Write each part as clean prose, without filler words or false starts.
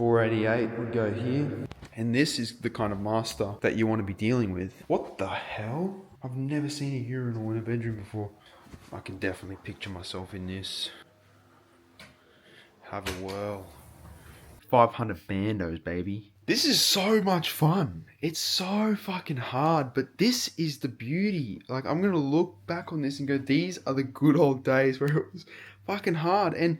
488 would go here. And this is the kind of master that you want to be dealing with. What the hell? I've never seen a urinal in a bedroom before. I can definitely picture myself in this. Have a whirl. 500 bandos, baby. This is so much fun. It's so fucking hard, but this is the beauty. Like, I'm going to look back on this and go, these are the good old days where it was fucking hard. And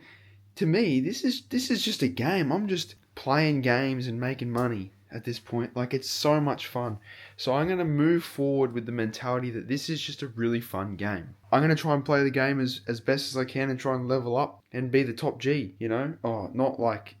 to me, this is just a game. I'm just playing games and making money at this point. Like, it's so much fun. So I'm going to move forward with the mentality that this is just a really fun game. I'm going to try and play the game as best as I can and try and level up and be the top G, you know? Oh, not like...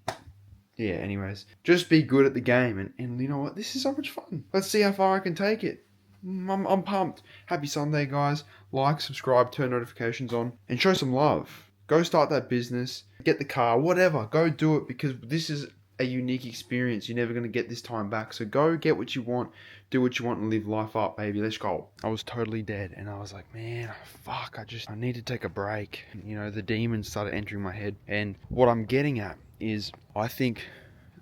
Yeah, anyways. Just be good at the game. And you know what? This is so much fun. Let's see how far I can take it. I'm pumped. Happy Sunday, guys. Like, subscribe, turn notifications on, and show some love. Go start that business. Get the car, whatever. Go do it, because this is a unique experience. You're never going to get this time back. So go get what you want, do what you want, and live life up, baby. Let's go. I was totally dead, and I was like, man, fuck, I need to take a break. You know, the demons started entering my head. And what I'm getting at is, I think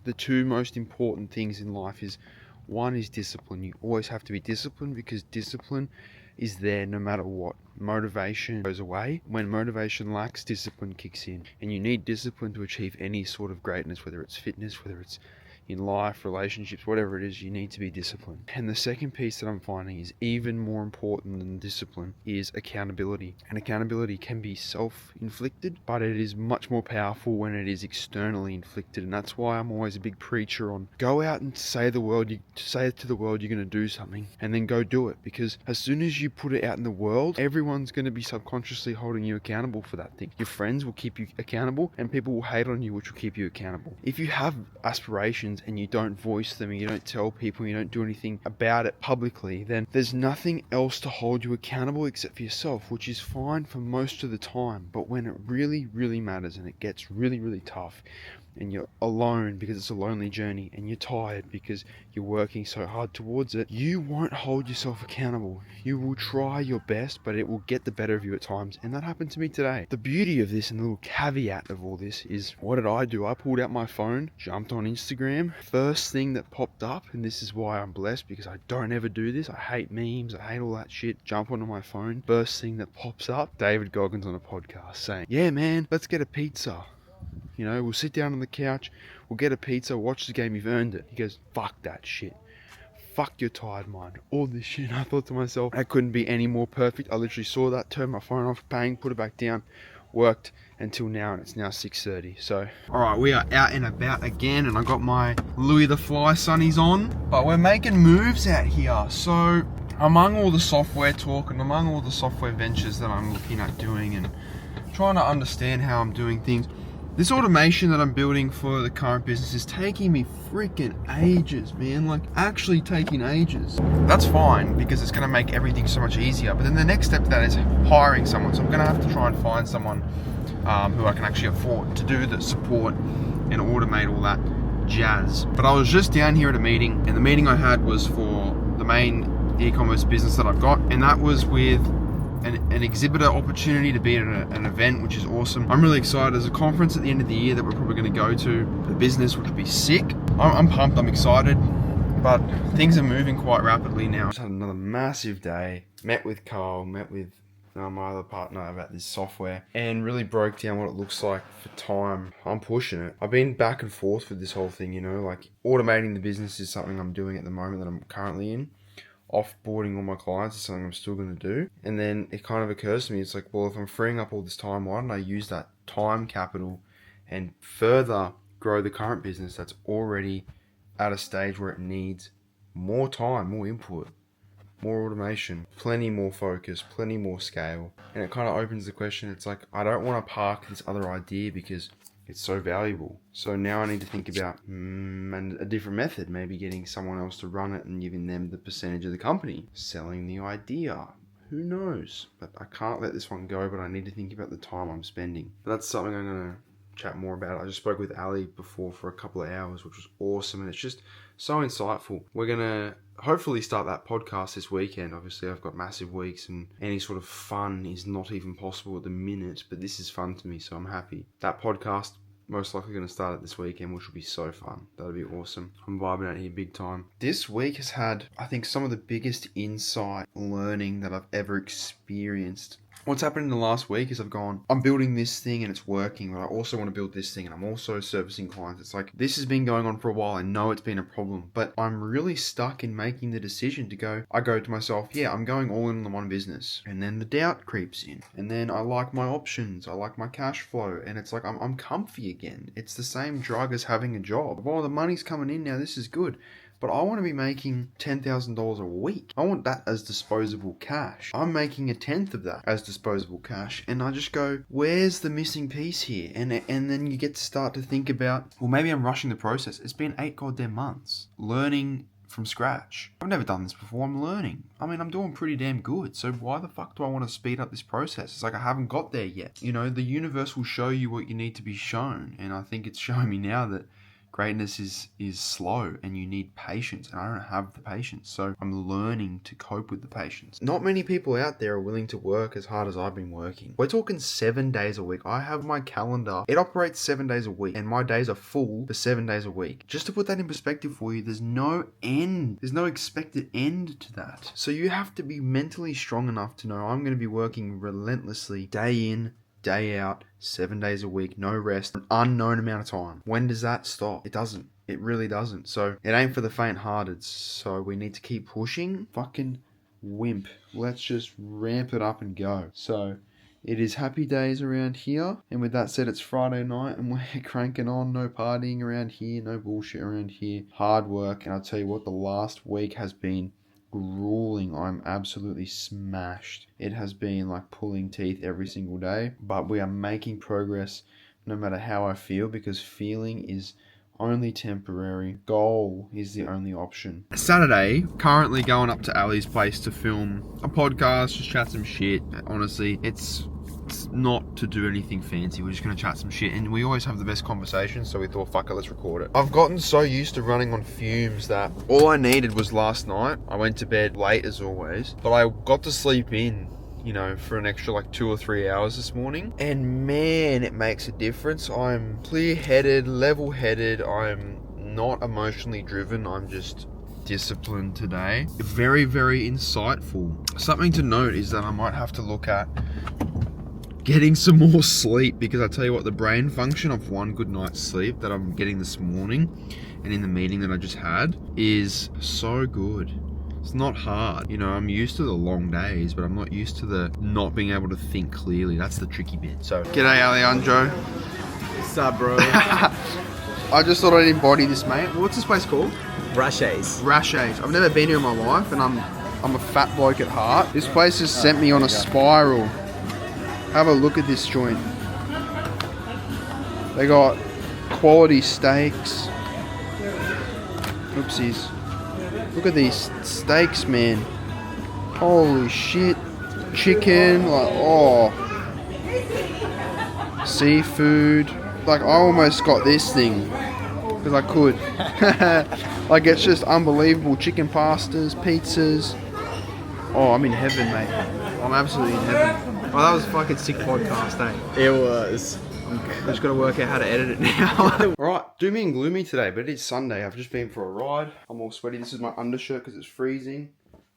the two most important things in life is, one is discipline. You always have to be disciplined, because discipline is there no matter what. Motivation goes away. When motivation lacks, discipline kicks in. And you need discipline to achieve any sort of greatness, whether it's fitness, whether it's in life, relationships, whatever it is, you need to be disciplined. And the second piece that I'm finding is even more important than discipline is accountability. And accountability can be self-inflicted, but it is much more powerful when it is externally inflicted. And that's why I'm always a big preacher on go out and say to the world you're going to do something, and then go do it. Because as soon as you put it out in the world, everyone's going to be subconsciously holding you accountable for that thing. Your friends will keep you accountable, and people will hate on you, which will keep you accountable. If you have aspirations and you don't voice them, and you don't tell people, you don't do anything about it publicly, then there's nothing else to hold you accountable except for yourself, which is fine for most of the time. But when it really, really matters, and it gets really, really tough, and you're alone because it's a lonely journey, and you're tired because you're working so hard towards it, you won't hold yourself accountable. You will try your best, but it will get the better of you at times. And that happened to me today. The beauty of this, and the little caveat of all this, is what did I do? I pulled out my phone, jumped on Instagram. First thing that popped up, and this is why I'm blessed, because I don't ever do this. I hate memes. I hate all that shit. Jump onto my phone. First thing that pops up, David Goggins on a podcast saying, yeah, man, let's get a pizza. You know, we'll sit down on the couch, we'll get a pizza, watch the game, you've earned it. He goes, fuck that shit. Fuck your tired mind. All this shit. And I thought to myself, that couldn't be any more perfect. I literally saw that, turned my phone off, bang, put it back down, worked until now, and it's now 6:30. So, alright, we are out and about again, and I got my Louis the Fly sunnies on. But we're making moves out here. So, among all the software talk and among all the software ventures that I'm looking at doing and trying to understand how I'm doing things, this automation that I'm building for the current business is taking me freaking ages, man. Like, actually taking ages. That's fine, because it's going to make everything so much easier. But then the next step to that is hiring someone. So I'm going to have to try and find someone who I can actually afford to do the support and automate all that jazz. But I was just down here at a meeting, and the meeting I had was for the main e-commerce business that I've got. And that was with an exhibitor opportunity to be at an event, which is awesome. I'm really excited. There's a conference at the end of the year that we're probably going to go to for the business, which would be sick. I'm pumped, I'm excited, but things are moving quite rapidly now. Just had another massive day, met with Carl, met with my other partner about this software, and really broke down what it looks like for time. I'm pushing it. I've been back and forth with this whole thing, you know, like automating the business is something I'm doing at the moment that I'm currently in. Offboarding all my clients is something I'm still going to do. And then it kind of occurs to me, it's like, well, if I'm freeing up all this time, why don't I use that time capital and further grow the current business that's already at a stage where it needs more time, more input, more automation, plenty more focus, plenty more scale. And it kind of opens the question, it's like, I don't want to park this other idea because it's so valuable. So now I need to think about and a different method, maybe getting someone else to run it and giving them the percentage of the company, selling the idea. Who knows? But I can't let this one go, but I need to think about the time I'm spending. But that's something I'm going to chat more about. I just spoke with Ali before for a couple of hours, which was awesome, and it's just so insightful. We're going to hopefully start that podcast this weekend. Obviously, I've got massive weeks, and any sort of fun is not even possible at the minute, but this is fun to me, so I'm happy. That podcast most likely going to start it this weekend, which will be so fun. That'll be awesome. I'm vibing out here big time. This week has had, I think, some of the biggest insight learning that I've ever experienced. What's happened in the last week is I'm building this thing and it's working, but I also want to build this thing and I'm also servicing clients. It's like, this has been going on for a while. I know it's been a problem, but I'm really stuck in making the decision to go, I go to myself, yeah, I'm going all in on the one business. And then the doubt creeps in. And then I like my options. I like my cash flow. And it's like, I'm comfy again. It's the same drug as having a job. Oh, the money's coming in now. This is good. But I want to be making $10,000 a week. I want that as disposable cash. I'm making 1/10 of that as disposable cash. And I just go, where's the missing piece here? And then you get to start to think about, well, maybe I'm rushing the process. It's been 8 goddamn months learning from scratch. I've never done this before. I'm learning. I mean, I'm doing pretty damn good. So why the fuck do I want to speed up this process? It's like I haven't got there yet. You know, the universe will show you what you need to be shown. And I think it's showing me now that greatness is slow and you need patience, and I don't have the patience, so I'm learning to cope with the patience. Not many people out there are willing to work as hard as I've been working. We're talking 7 days a week. I have my calendar. It operates 7 days a week and my days are full for 7 days a week. Just to put that in perspective for you, there's no end. There's no expected end to that. So you have to be mentally strong enough to know I'm going to be working relentlessly day in, day out, 7 days a week, no rest, an unknown amount of time. When does that stop? It doesn't. It really doesn't. So it ain't for the faint-hearted. So we need to keep pushing. Fucking wimp. Let's just ramp it up and go. So it is happy days around here. And with that said, it's Friday night and we're cranking on. No partying around here. No bullshit around here. Hard work. And I'll tell you what, the last week has been grueling. I'm absolutely smashed. It has been like pulling teeth every single day, but we are making progress no matter how I feel, because feeling is only temporary. Goal is the only option. Saturday, currently going up to Ali's place to film a podcast, just chat some shit. Honestly, it's not to do anything fancy. We're just going to chat some shit, and we always have the best conversations, so we thought, fuck it, let's record it. I've gotten so used to running on fumes that all I needed was last night. I went to bed late as always, but I got to sleep in, you know, for an extra like 2 or 3 hours this morning, and man, it makes a difference. I'm clear-headed, level-headed. I'm not emotionally driven. I'm just disciplined today. Very, very insightful. Something to note is that I might have to look at getting some more sleep, because I tell you what, the brain function of one good night's sleep that I'm getting this morning and in the meeting that I just had is so good. It's not hard. You know, I'm used to the long days, but I'm not used to the not being able to think clearly. That's the tricky bit. So, g'day Alejandro. What's up, bro? I just thought I'd embody this, mate. What's this place called? Rashes. I've never been here in my life, and I'm a fat bloke at heart. This place has sent me on a spiral. Have a look at this joint. They got quality steaks. Oopsies. Look at these steaks, man. Holy shit. Chicken, like, oh. Seafood. Like, I almost got this thing because I could. Like, it's just unbelievable. Chicken pastas, pizzas. Oh, I'm in heaven, mate. I'm absolutely in heaven. Oh, that was a fucking sick podcast, eh? It was. I just got to work out how to edit it now. Alright, doomy and gloomy today, but it is Sunday. I've just been for a ride. I'm all sweaty. This is my undershirt because it's freezing.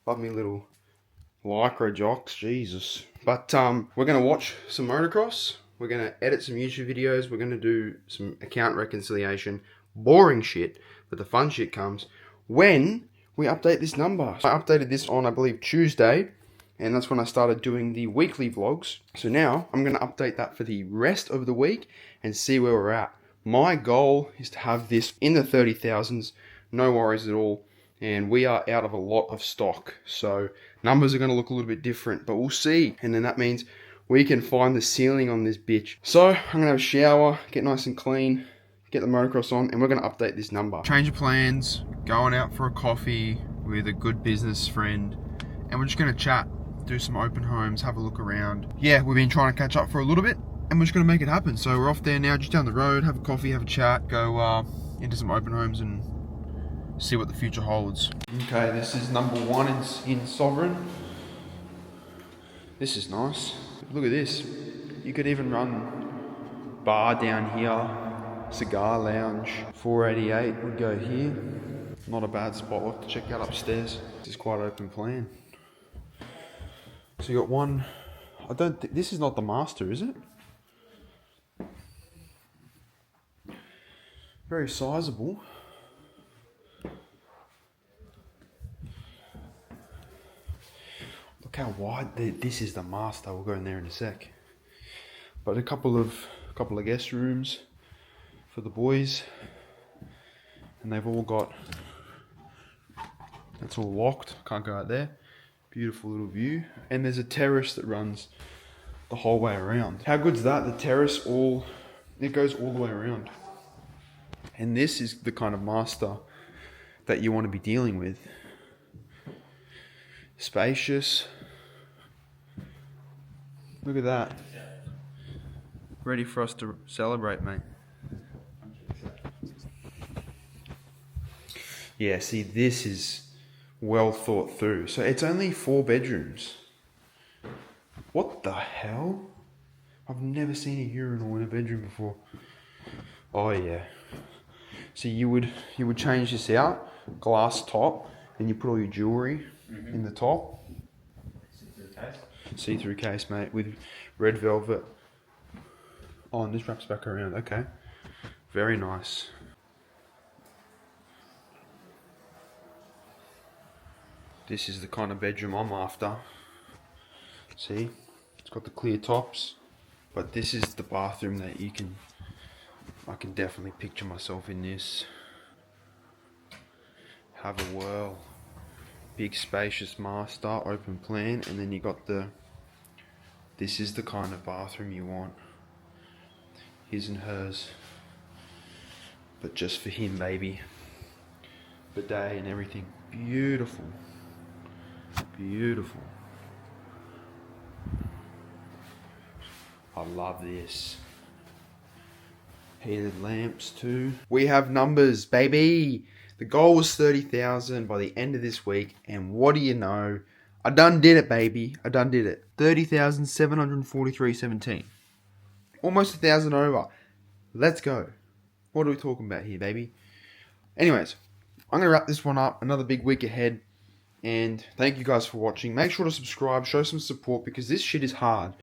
Love me little lycra jocks, Jesus. But we're going to watch some motocross. We're going to edit some YouTube videos. We're going to do some account reconciliation. Boring shit, but the fun shit comes when we update this number. I updated this on, I believe, Tuesday. And that's when I started doing the weekly vlogs. So now I'm going to update that for the rest of the week and see where we're at. My goal is to have this in the 30,000s. No worries at all. And we are out of a lot of stock. So numbers are going to look a little bit different, but we'll see. And then that means we can find the ceiling on this bitch. So I'm going to have a shower, get nice and clean, get the motocross on, and we're going to update this number. Change of plans, going out for a coffee with a good business friend. And we're just going to chat. Do some open homes, have a look around. Yeah, we've been trying to catch up for a little bit, and we're just going to make it happen. So we're off there now, just down the road, have a coffee, have a chat, go into some open homes and see what the future holds. Okay, this is number 1 in Sovereign. This is nice. Look at this. You could even run bar down here, cigar lounge. 488 would go here. Not a bad spot. We'll have to check out upstairs. This is quite open plan. So you got one. I don't think this is not the master, is it? Very sizable. Look how wide this is the master. We'll go in there in a sec. But a couple of guest rooms for the boys, and they've all got. It's all locked. Can't go out there. Beautiful little view, and there's a terrace that runs the whole way around. How good's that? The terrace it goes all the way around. And this is the kind of master that you want to be dealing with. Spacious. Look at that. Ready for us to celebrate, mate. Yeah, see, this is well thought through. So it's only 4 bedrooms. What the hell? I've never seen a urinal in a bedroom before. Oh yeah. So you would change this out, glass top, and you put all your jewelry in the top. See-through case, mate, with red velvet. Oh, and this wraps back around. Okay. Very nice. This is the kind of bedroom I'm after. See? It's got the clear tops. But this is the bathroom that I can definitely picture myself in this. Have a whirl. Big spacious master, open plan, and then you got this is the kind of bathroom you want. His and hers. But just for him, baby. Bidet and everything. Beautiful. Beautiful. I love this. Heated lamps too. We have numbers, baby. The goal was 30,000 by the end of this week, and what do you know? I done did it, baby. I done did it. 30,743.17. Almost 1,000 over. Let's go. What are we talking about here, baby? Anyways, I'm gonna wrap this one up. Another big week ahead, and thank you guys for watching. Make sure to subscribe, show some support, because this shit is hard.